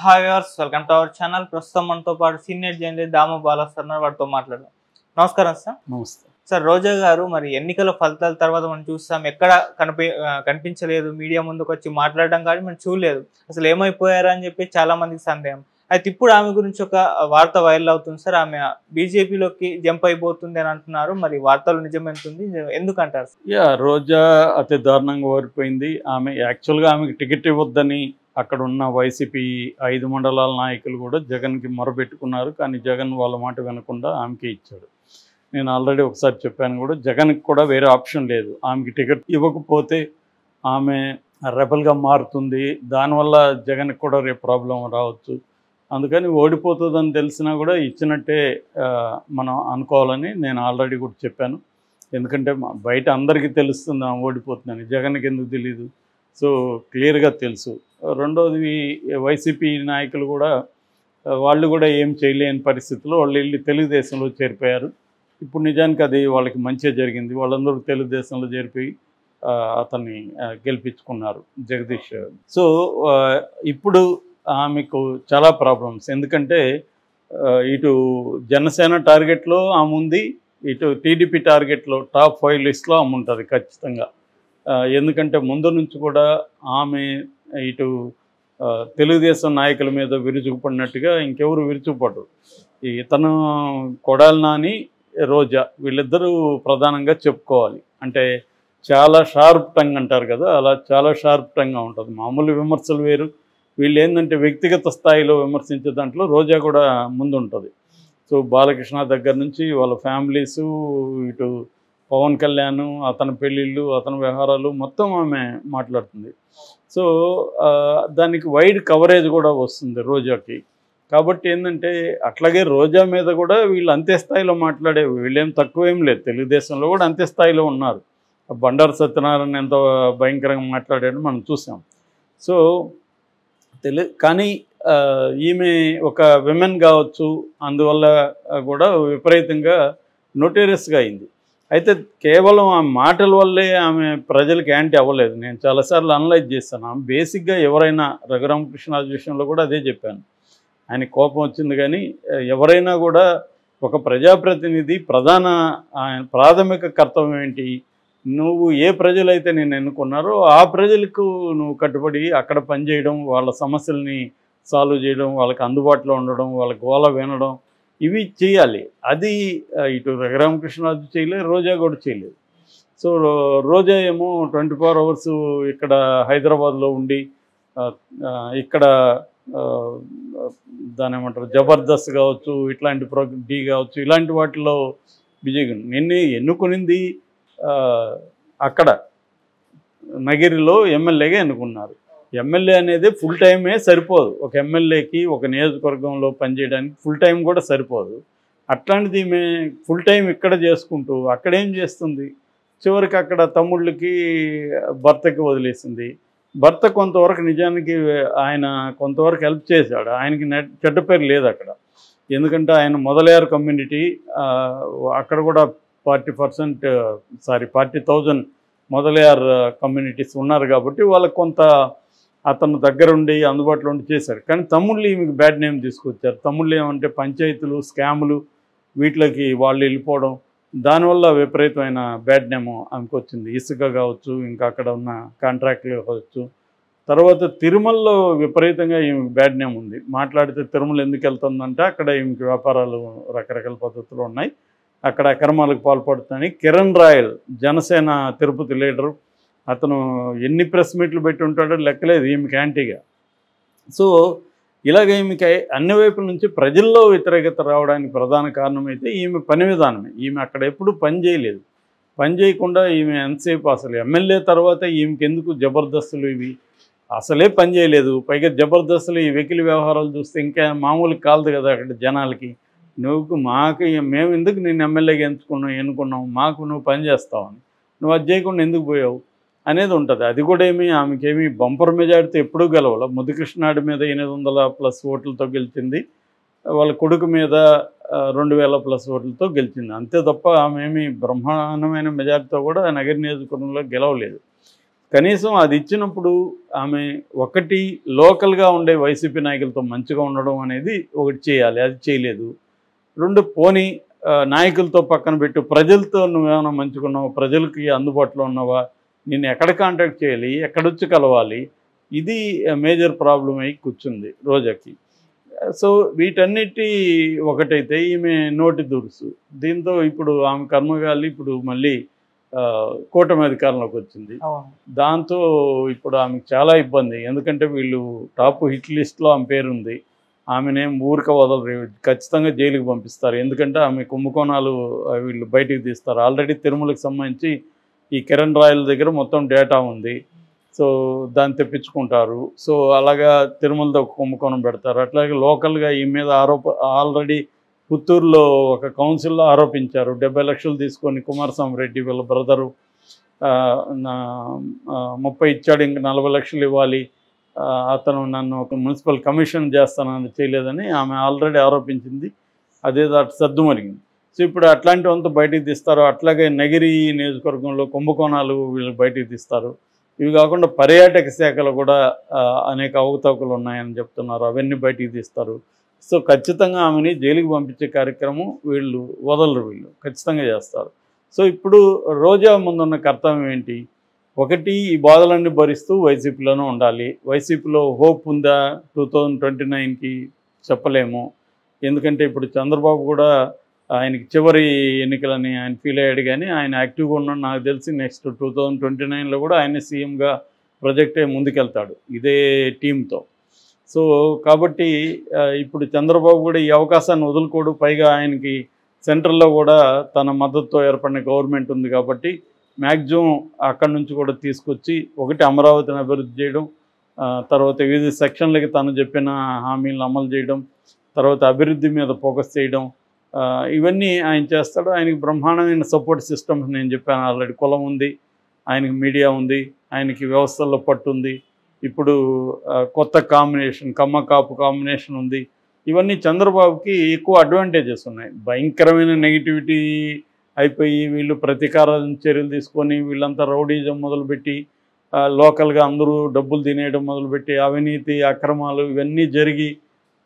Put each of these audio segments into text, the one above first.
Hi viewers, welcome to our channel. ప్రస్తుతం మనతో పాటు సీనియర్ జర్నలిస్ట్ దాము బాలా సార్ ఉన్నారు. వాటితో మాట్లాడదాం. నమస్కారం సార్. నమస్తే సార్, రోజా గారు మరి ఎన్నికల ఫలితాల తర్వాత మనం చూస్తాం, ఎక్కడ కనిపించలేదు, మీడియా ముందుకు వచ్చి మాట్లాడడం కానీ మనం చూడలేదు. అసలు ఏమైపోయారా అని చెప్పి చాలా మందికి సందేహం. అయితే ఇప్పుడు ఆమె గురించి ఒక వార్త వైరల్ అవుతుంది సార్. ఆమె బీజేపీలోకి జంప్ అయిపోతుంది అని అంటున్నారు. మరి వార్తలు నిజమవుతుంది, ఎందుకంటారు? రోజా అతి దారుణంగా ఓడిపోయింది. ఆమె యాక్చువల్గా ఆమెకి టికెట్ ఇవ్వద్దని అక్కడ ఉన్న వైసీపీ 5 మండలాల నాయకులు కూడా జగన్కి మొరబెట్టుకున్నారు. కానీ జగన్ వాళ్ళ మాట వినకుండా ఆమెకి ఇచ్చాడు. నేను ఆల్రెడీ ఒకసారి చెప్పాను కూడా, జగన్కి కూడా వేరే ఆప్షన్ లేదు. ఆమెకి టికెట్ ఇవ్వకపోతే ఆమె రెబల్గా మారుతుంది. దానివల్ల జగన్కి కూడా రేపు ప్రాబ్లం రావచ్చు. అందుకని ఓడిపోతుందని తెలిసినా కూడా ఇచ్చినట్టే మనం అనుకోవాలని నేను ఆల్రెడీ కూడా చెప్పాను. ఎందుకంటే బయట అందరికీ తెలుస్తుంది ఆమె ఓడిపోతుందని, జగన్కి ఎందుకు తెలీదు. సో క్లియర్గా తెలుసు. రెండోది, వైసీపీ నాయకులు కూడా వాళ్ళు కూడా ఏం చేయలేని పరిస్థితుల్లో వాళ్ళు వెళ్ళి తెలుగుదేశంలో చేరిపోయారు. ఇప్పుడు నిజానికి అది వాళ్ళకి మంచిగా జరిగింది. వాళ్ళందరూ తెలుగుదేశంలో చేరిపోయి అతన్ని గెలిపించుకున్నారు, జగదీష్. సో ఇప్పుడు ఆమెకు చాలా ప్రాబ్లమ్స్. ఎందుకంటే ఇటు జనసేన టార్గెట్లో ఆమె ఉంది, ఇటు టీడీపీ టార్గెట్లో టాప్ 5 లిస్ట్లో ఆమె ఉంటుంది ఖచ్చితంగా. ఎందుకంటే ముందు నుంచి కూడా ఆమె ఇటు తెలుగుదేశం నాయకుల మీద విరుచుకుపడినట్టుగా ఇంకెవరు విరుచుకుపడరు. ఇతను కొడాలి నాని, రోజా వీళ్ళిద్దరూ ప్రధానంగా చెప్పుకోవాలి. అంటే చాలా షార్ప్ టంగ్ అంటారు కదా, అలా చాలా షార్ప్ టంగ్గా ఉంటుంది. మామూలు విమర్శలు వేరు, వీళ్ళు ఏంటంటే వ్యక్తిగత స్థాయిలో విమర్శించే దాంట్లో రోజా కూడా ముందుంటుంది. సో బాలకృష్ణ దగ్గర నుంచి వాళ్ళ ఫ్యామిలీసు, ఇటు పవన్ కళ్యాణ్, అతని పెళ్ళిళ్ళు, అతని వ్యవహారాలు మొత్తం ఆమె మాట్లాడుతుంది. సో దానికి వైడ్ కవరేజ్ కూడా వస్తుంది రోజాకి. కాబట్టి ఏంటంటే అట్లాగే రోజా మీద కూడా వీళ్ళు అంతే స్థాయిలో మాట్లాడే, వీళ్ళేం తక్కువేం లేదు. తెలుగుదేశంలో కూడా అంతే స్థాయిలో ఉన్నారు. బండారు సత్యనారాయణ ఎంత భయంకరంగా మాట్లాడాడో మనం చూసాం. సో కానీ ఈమె ఒక విమెన్ కావచ్చు, అందువల్ల కూడా విపరీతంగా నోటీరియస్గా అయింది. అయితే కేవలం ఆ మాటల వల్లే ఆమె ప్రజలకు యాంటీ అవ్వలేదు. నేను చాలాసార్లు అనలైజ్ చేస్తాను. ఆమె బేసిక్గా ఎవరైనా, రఘురామకృష్ణరాజు విషయంలో కూడా అదే చెప్పాను. ఆయన కోపం వచ్చింది. కానీ ఎవరైనా కూడా ఒక ప్రజాప్రతినిధి ప్రాథమిక కర్తవ్యం ఏంటి? నువ్వు ఏ ప్రజలైతే నేను ఎన్నుకున్నారో ఆ ప్రజలకు నువ్వు కట్టుబడి అక్కడ పనిచేయడం, వాళ్ళ సమస్యల్ని సాల్వ్ చేయడం, వాళ్ళకి అందుబాటులో ఉండడం, వాళ్ళ గోల వినడం, ఇవి చేయాలి. అది ఇటు రఘురామకృష్ణరాజు చేయలేదు, రోజా కూడా చేయలేదు. సో రోజా ఏమో 24 అవర్స్ ఇక్కడ హైదరాబాద్లో ఉండి ఇక్కడ దాని ఏమంటారు, జబర్దస్త్ కావచ్చు, ఇట్లాంటి డి కావచ్చు, ఇలాంటి వాటిలో బిజీగా నిన్ను ఎన్నుకునింది అక్కడ నగిరిలో ఎమ్మెల్యేగా ఎన్నుకున్నారు. ఎమ్మెల్యే అనేది ఫుల్ టైమే సరిపోదు. ఒక ఎమ్మెల్యేకి ఒక నియోజకవర్గంలో పనిచేయడానికి ఫుల్ టైం కూడా సరిపోదు. అట్లాంటిది ఈమె ఫుల్ టైం ఇక్కడ చేసుకుంటూ అక్కడేం చేస్తుంది? చివరికి అక్కడ తమ్ముళ్ళకి, భర్తకి వదిలేసింది. భర్త కొంతవరకు నిజానికి ఆయన కొంతవరకు హెల్ప్ చేశాడు. ఆయనకి చెడ్డ పేరు లేదు అక్కడ. ఎందుకంటే ఆయన మొదలయారు కమ్యూనిటీ, అక్కడ కూడా 40,000 మొదలయార్ కమ్యూనిటీస్ ఉన్నారు. కాబట్టి వాళ్ళకు కొంత అతను దగ్గరుండి అందుబాటులో ఉండి చేశారు. కానీ తమ్ముళ్ళు ఈమెకి బ్యాడ్ నేమ్ తీసుకొచ్చారు. తమ్ముళ్ళు ఏమంటే పంచాయతీలు, స్కాములు, వీటిలోకి వాళ్ళు వెళ్ళిపోవడం, దానివల్ల విపరీతమైన బ్యాడ్ నేమ్ ఆమెకు వచ్చింది. ఇసుక కావచ్చు, ఇంకా అక్కడ ఉన్న కాంట్రాక్టులు కావచ్చు. తర్వాత తిరుమలలో విపరీతంగా ఈమెకి బ్యాడ్ నేమ్ ఉంది. మాట్లాడితే తిరుమల ఎందుకు వెళ్తుందంటే అక్కడ ఈమెకి వ్యాపారాలు రకరకాల పద్ధతులు ఉన్నాయి, అక్కడ అక్రమాలకు పాల్పడుతుందని కిరణ్ రాయల్, జనసేన తిరుపతి లీడరు, అతను ఎన్ని ప్రెస్ మీట్లు పెట్టి ఉంటాడో లెక్కలేదు ఈమెకి యాంటీగా. సో ఇలాగ ఈమెకి అన్ని వైపుల నుంచి ప్రజల్లో వ్యతిరేకత రావడానికి ప్రధాన కారణమైతే ఈమె పని విధానమే. ఈమె అక్కడ ఎప్పుడు పని చేయలేదు. పని చేయకుండా ఈమె ఎంతసేపు, అసలు ఎమ్మెల్యే తర్వాత ఈమెకి ఎందుకు జబర్దస్తులు, ఇవి అసలే పని చేయలేదు. పైగా జబర్దస్తులు, ఈ వెకిలి వ్యవహారాలు చూస్తే ఇంకా మామూలు కాలదు కదా అక్కడ జనాలకి. మేము ఎందుకు నేను ఎమ్మెల్యేగా ఎన్నుకున్నావు, నువ్వు పని చేస్తావని, నువ్వు అది చేయకుండా ఎందుకు పోయావు అనేది ఉంటుంది. అది కూడా ఆమెకేమీ బంపర్ మెజారిటీ ఎప్పుడూ గెలవాల. ముద్దుకృష్ణనాయుడు మీద 800+ ఓట్లతో గెలిచింది, వాళ్ళ కొడుకు మీద 2000+ ఓట్లతో గెలిచింది. అంతే తప్ప ఆమె ఏమీ బ్రహ్మాండమైన మెజారిటీతో కూడా నగర నియోజకవర్గంలో గెలవలేదు. కనీసం అది ఇచ్చినప్పుడు ఆమె ఒకటి లోకల్గా ఉండే వైసీపీ నాయకులతో మంచిగా ఉండడం అనేది ఒకటి చేయాలి, అది చేయలేదు. రెండు పోనీ నాయకులతో పక్కన పెట్టు, ప్రజలతో నువ్వేమైనా మంచిగా ఉన్నావా, ప్రజలకి అందుబాటులో ఉన్నావా, నిన్ను ఎక్కడ కాంటాక్ట్ చేయాలి, ఎక్కడొచ్చి కలవాలి, ఇది మేజర్ ప్రాబ్లం అయి కూర్చుంది రోజాకి. సో వీటన్నిటి ఒకటైతే ఈమె నోటి దురుసు, దీంతో ఇప్పుడు ఆమె కర్మగాలి ఇప్పుడు మళ్ళీ కూటమి అధికారంలోకి వచ్చింది. దాంతో ఇప్పుడు ఆమెకు చాలా ఇబ్బంది, ఎందుకంటే వీళ్ళు టాప్ హిట్ లిస్ట్లో ఆమె పేరుంది. ఆమెనేం ఊరిక వదలరు, ఖచ్చితంగా జైలుకి పంపిస్తారు. ఎందుకంటే ఆమె కుంభకోణాలు వీళ్ళు బయటికి తీస్తారు. ఆల్రెడీ తిరుమలకి సంబంధించి ఈ కిరణ్ రాయల దగ్గర మొత్తం డేటా ఉంది, సో దాన్ని తెప్పించుకుంటారు. సో అలాగా తిరుమలతో కుంభకోణం పెడతారు. అట్లాగే లోకల్గా ఈ మీద ఆల్రెడీ పుత్తూరులో ఒక కౌన్సిల్లో ఆరోపించారు. 70 లక్షలు తీసుకొని కుమారస్వామి రెడ్డి వీళ్ళ బ్రదరు 30 ఇచ్చాడు, ఇంక 40 లక్షలు ఇవ్వాలి, అతను నన్ను ఒక మున్సిపల్ కమిషన్ చేస్తానని చేయలేదని ఆమె ఆల్రెడీ ఆరోపించింది. అదే దాటి సద్దుమరిగింది. సో ఇప్పుడు అట్లాంటివంతా బయటికి తీస్తారు. అట్లాగే నగిరి నియోజకవర్గంలో కుంభకోణాలు వీళ్ళు బయటికి తీస్తారు. ఇవి కాకుండా పర్యాటక శాఖలో కూడా అనేక అవకతవకలు ఉన్నాయని చెప్తున్నారు, అవన్నీ బయటికి తీస్తారు. సో ఖచ్చితంగా ఆమెని జైలుకి పంపించే కార్యక్రమం వీళ్ళు వదలరు, వీళ్ళు ఖచ్చితంగా చేస్తారు. సో ఇప్పుడు రోజా ముందున్న కర్తవ్యం ఏంటి? ఒకటి, ఈ బాధలన్నీ భరిస్తూ వైసీపీలోనే ఉండాలి. వైసీపీలో హోప్ ఉందా 2029కి చెప్పలేము, ఎందుకంటే ఇప్పుడు చంద్రబాబు కూడా ఆయనకి చివరి ఎన్నికలని ఆయన ఫీల్ అయ్యాడు. కానీ ఆయన యాక్టివ్గా ఉన్నాడు. నాకు తెలిసి నెక్స్ట్ 2029లో కూడా ఆయన సీఎంగా ప్రొజెక్ట్ అయ్యి ముందుకెళ్తాడు ఇదే టీంతో. సో కాబట్టి ఇప్పుడు చంద్రబాబు కూడా ఈ అవకాశాన్ని వదులుకోడు. పైగా ఆయనకి సెంట్రల్లో కూడా తన మద్దతుతో ఏర్పడిన గవర్నమెంట్ ఉంది కాబట్టి మ్యాక్సిమం అక్కడి నుంచి కూడా తీసుకొచ్చి ఒకటి అమరావతిని అభివృద్ధి చేయడం, తర్వాత వివిధ సెక్షన్లకి తను చెప్పిన హామీలను అమలు చేయడం, తర్వాత అభివృద్ధి మీద ఫోకస్ చేయడం, ఇవన్నీ ఆయన చేస్తాడు. ఆయనకి బ్రహ్మాండమైన సపోర్ట్ సిస్టమ్స్ నేను చెప్పాను ఆల్రెడీ. కులం ఉంది, ఆయనకి మీడియా ఉంది, ఆయనకి వ్యవస్థల్లో పట్టు ఉంది. ఇప్పుడు కొత్త కాంబినేషన్ కమ్మ కాపు కాంబినేషన్ ఉంది. ఇవన్నీ చంద్రబాబుకి ఎక్కువ అడ్వాంటేజెస్ ఉన్నాయి. భయంకరమైన నెగిటివిటీ అయిపోయి వీళ్ళు ప్రతీకార చర్యలు తీసుకొని వీళ్ళంతా రౌడీజం మొదలుపెట్టి లోకల్గా అందరూ డబ్బులు తినేయడం మొదలుపెట్టి అవినీతి అక్రమాలు ఇవన్నీ జరిగి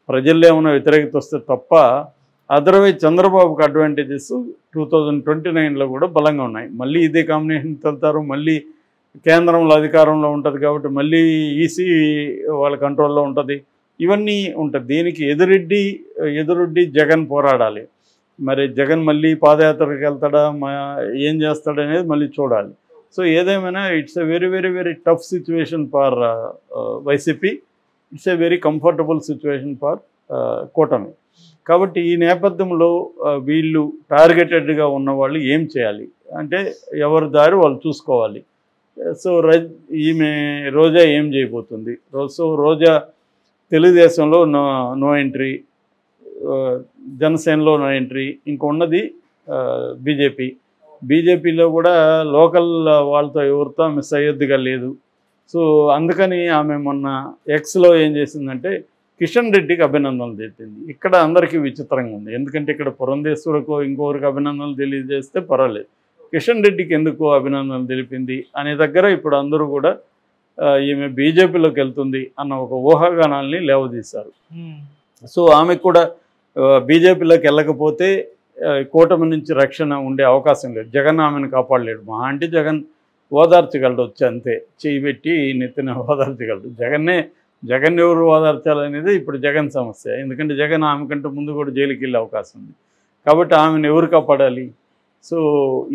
ప్రజల్లో ఏమైనా వ్యతిరేకత వస్తే తప్ప అదర్వైజ్ చంద్రబాబుకి అడ్వాంటేజెస్ 2029లో కూడా బలంగా ఉన్నాయి. మళ్ళీ ఇదే కాంబినేషన్ వెళ్తారు, మళ్ళీ కేంద్రంలో అధికారంలో ఉంటుంది కాబట్టి మళ్ళీ ఈసీ వాళ్ళ కంట్రోల్లో ఉంటుంది, ఇవన్నీ ఉంటుంది. దీనికి ఎదురొడ్డి జగన్ పోరాడాలి. మరి జగన్ మళ్ళీ పాదయాత్రకు వెళ్తాడా, ఏం చేస్తాడనేది మళ్ళీ చూడాలి. సో ఏదేమైనా it's a very very very tough situation for YCP, it's a very comfortable situation for కూటమి. కాబట్టి ఈ నేపథ్యంలో వీళ్ళు టార్గెటెడ్గా ఉన్నవాళ్ళు ఏం చేయాలి అంటే ఎవరి దారి వాళ్ళు చూసుకోవాలి. సో ఈమె రోజా ఏం చేయబోతుంది? సో రోజా తెలుగుదేశంలో నో ఎంట్రీ, జనసేనలో నో ఎంట్రీ, ఇంకొన్నది బీజేపీలో కూడా లోకల్ వాళ్ళతో ఎవరితో ఆమె సయోధ్యగా లేదు. సో అందుకని ఆమె మొన్న ఎక్స్లో ఏం చేసిందంటే కిషన్ రెడ్డికి అభినందనలు తెలిపింది. ఇక్కడ అందరికీ విచిత్రంగా ఉంది, ఎందుకంటే ఇక్కడ పురంధేశ్వరకు ఇంకొకరికి అభినందనలు తెలియజేస్తే పర్వాలేదు, కిషన్ రెడ్డికి ఎందుకు అభినందనలు తెలిపింది అనే దగ్గర ఇప్పుడు అందరూ కూడా ఈమె బీజేపీలోకి వెళ్తుంది అన్న ఒక ఊహాగానాల్ని లేవదీశారు. సో ఆమెకు కూడా బీజేపీలోకి వెళ్ళకపోతే కూటమి నుంచి రక్షణ ఉండే అవకాశం లేదు. జగన్ ఆమెను కాపాడలేడు. మా అంటే జగన్ ఓదార్చగలడు, వచ్చి అంతే చేయి పెట్టి నెత్తిన ఓదార్చగలడు. జగన్ ఎవరు ఓదార్చాలనేది ఇప్పుడు జగన్ సమస్య. ఎందుకంటే జగన్ ఆమె కంటే ముందు కూడా జైలుకి వెళ్ళే అవకాశం ఉంది కాబట్టి ఆమెను ఎవరు కాపాడాలి? సో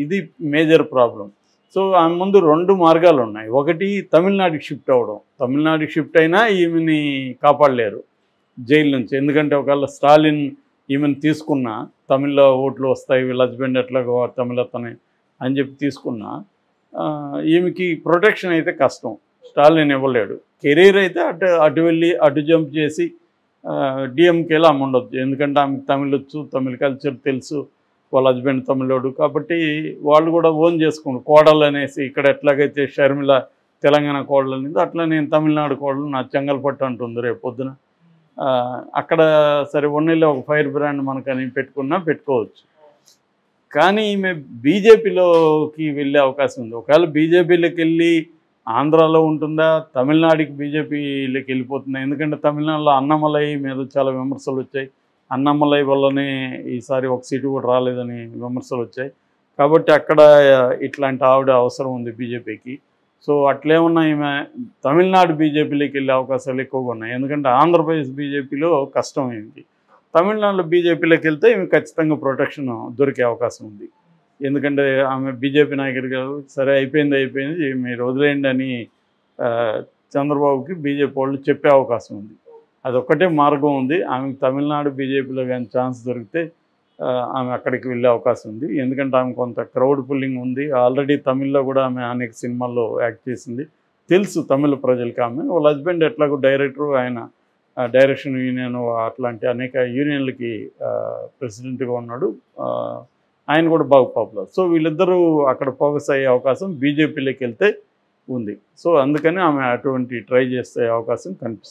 ఇది మేజర్ ప్రాబ్లం. సో ఆమె ముందు 2 మార్గాలు ఉన్నాయి. ఒకటి తమిళనాడుకి షిఫ్ట్ అవ్వడం. తమిళనాడుకి షిఫ్ట్ అయినా ఈమెని కాపాడలేరు జైలు నుంచి, ఎందుకంటే ఒకవేళ స్టాలిన్ ఈమెను తీసుకున్నా తమిళ్లో ఓట్లు వస్తాయి, వీళ్ళ హస్బెండ్ ఎట్లాగో తమిళతనే అని చెప్పి తీసుకున్నా ఈమెకి ప్రొటెక్షన్ అయితే కష్టం, స్టాలిన్ ఇవ్వలేడు. కెరీర్ అయితే అటు వెళ్ళి అటు జంప్ చేసి డిఎంకేలో ఆమె ఉండొచ్చు, ఎందుకంటే ఆమెకు తమిళ్ వచ్చు, తమిళ కల్చర్ తెలుసు, వాళ్ళ హస్బెండ్ తమిళోడు కాబట్టి వాళ్ళు కూడా ఓన్ చేసుకోండి. కోడలు అనేసి ఇక్కడ ఎట్లాగైతే షర్మిల తెలంగాణ కోడలు అనేది అట్లా నేను తమిళనాడు కోడలు నా చెంగల్పట్టు అంటుంది రేపు పొద్దున. అక్కడ సరే ఉన్నీలో ఒక ఫైర్ బ్రాండ్ మనకని పెట్టుకోవచ్చు. కానీ ఈమె బీజేపీలోకి వెళ్ళే అవకాశం ఉంది. ఒకవేళ బీజేపీలోకి వెళ్ళి ఆంధ్రాలో ఉంటుందా, తమిళనాడుకి బీజేపీలోకి వెళ్ళిపోతుందా? ఎందుకంటే తమిళనాడులో అన్నమలై మీద చాలా విమర్శలు వచ్చాయి. అన్నమలై వల్లనే ఈసారి ఒక సీటు కూడా రాలేదని విమర్శలు వచ్చాయి. కాబట్టి అక్కడ ఇట్లాంటి ఆవిడ అవసరం ఉంది బీజేపీకి. సో అట్లేమన్నా ఈమె తమిళనాడు బీజేపీలోకి వెళ్ళే అవకాశాలు ఎక్కువగా ఉన్నాయి. ఎందుకంటే ఆంధ్రప్రదేశ్ బీజేపీలో కష్టం అయింది. తమిళనాడులో బీజేపీలోకి వెళ్తే ఈమె ఖచ్చితంగా ప్రొటెక్షన్ దొరికే అవకాశం ఉంది. ఎందుకంటే ఆమె బీజేపీ నాయకుడు గారు సరే అయిపోయింది మీరు వదిలేయండి అని చంద్రబాబుకి బీజేపీ వాళ్ళు చెప్పే అవకాశం ఉంది. అదొక్కటే మార్గం ఉంది. ఆమెకు తమిళనాడు బీజేపీలో కానీ ఛాన్స్ దొరికితే ఆమె అక్కడికి వెళ్ళే అవకాశం ఉంది. ఎందుకంటే ఆమె కొంత క్రౌడ్ పుల్లింగ్ ఉంది. ఆల్రెడీ తమిళ్లో కూడా ఆమె అనేక సినిమాల్లో యాక్ట్ చేసింది. తెలుసు తమిళ ప్రజలకి ఆమె. వాళ్ళ హస్బెండ్ ఎట్లాగో డైరెక్టరు, ఆయన డైరెక్షన్ యూనియన్ అట్లాంటి అనేక యూనియన్లకి ప్రెసిడెంట్గా ఉన్నాడు. ఆయన కూడా బాగా పాపులర్. సో వీళ్ళిద్దరూ అక్కడ ఫోకస్ అయ్యే అవకాశం బీజేపీలోకి వెళ్తే ఉంది. సో అందుకని ఆమె అటువంటి ట్రై చేసే అవకాశం కనిపిస్తుంది.